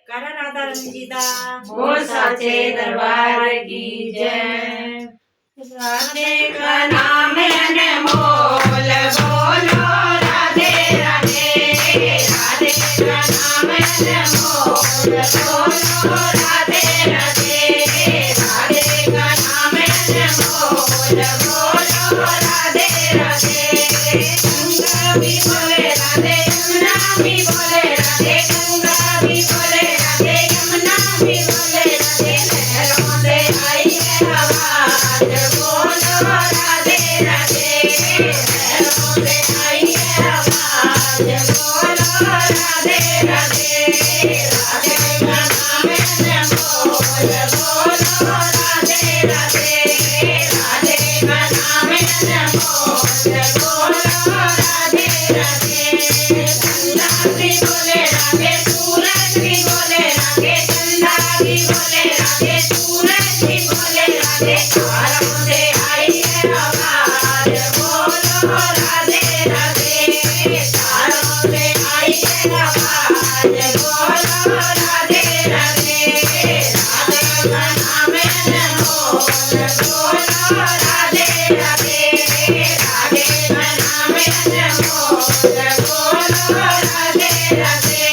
करा राधा रंजीदा बोल साचे दरबार की जय। राधे का नाम अनमोल बोलो राधे राधे। राधे का नाम अनमोल बोलो राधे राधे। राधे का नाम अनमोल बोलो राधे राधे। गंगा भी बोले राधे यमुना भी बोले राधे। गंगा भी बोले राधे यमुना भी बोले राधे। लहरों से आई है आवाज बोलो राधे राधे। लहरों से आई है आवाज बोलो राधे राधे। राधे का नाम अनमोल बोलो राधे राधे। राधे का नाम अनमोल बोलो राधे राधे। चंदा भी बोले राधे सूरज भी बोले राधे। चंदा भी बोले राधे सूरज भी बोले राधे। तारों से आई है आवाज बोलो राधे राधे। तारों से आई है आवाज बोलो राधे राधे। राधे का नाम अनमोल बोलो राधे राधे। राधे का नाम अनमोल बोलो राधे राधे।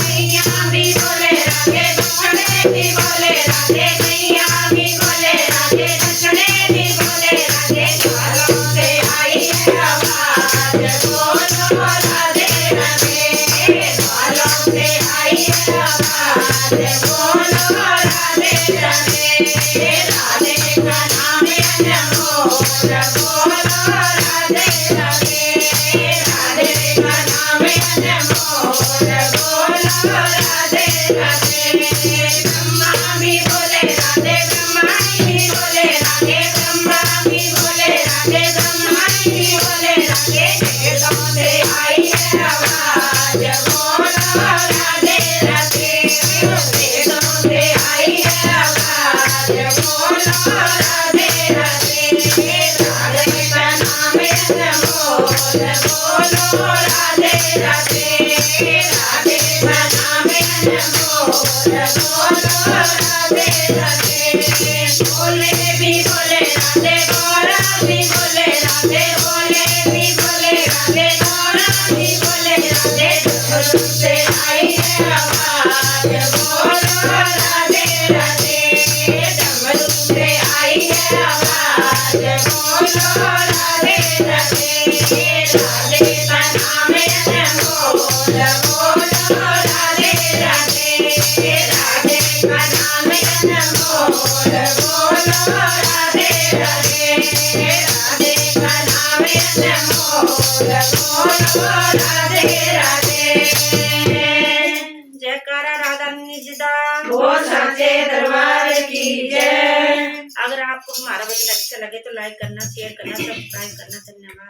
मैया भी बोले राधे बछड़े भी बोले राधे। मैया भी बोले राधे बछड़े भी बोले राधे। तारों से आई है आवाज बोलो राधे राधे। तारों से आई है आवाज बोलो राधे राधे। राधे का नाम अनमोल बोलो राधे राधे। राधे का नाम अनमोल बोलो राधे राधे। ब्रह्मा भी बोले राधे ब्रह्मा भी बोले राधे। ब्रह्मा भी बोले राधे ब्रह्मा भी बोले राधे। वेदों से आई है आवाज बोलो राधे राधे। वेदों से आई है आवाज बोलो राधे राधे। राधे का नाम अनमोल बोलो राधे राधे। राधे का नाम अनमोल बोलो राधे राधे। बोले भी बोले राधे गौरा भी बोले राधे। बोले भी बोले राधे गौरा भी बोले राधे। डमरू से आई है आवाज बोलो राधे राधे। डमरू से आई है आवाज बोलो राधे राधे। राधे का नाम अनमोल बोलो राधे राधे। राधे का नाम अनमोल बोलो राधे राधे। राधे का नाम अनमोल बोलो राधे राधे। जयकारा राधा रंजीदा बोल साचे दरबार की जय। अगर आपको हमारा भजन अच्छा लगे तो लाइक करना शेयर करना सब्सक्राइब करना। धन्यवाद।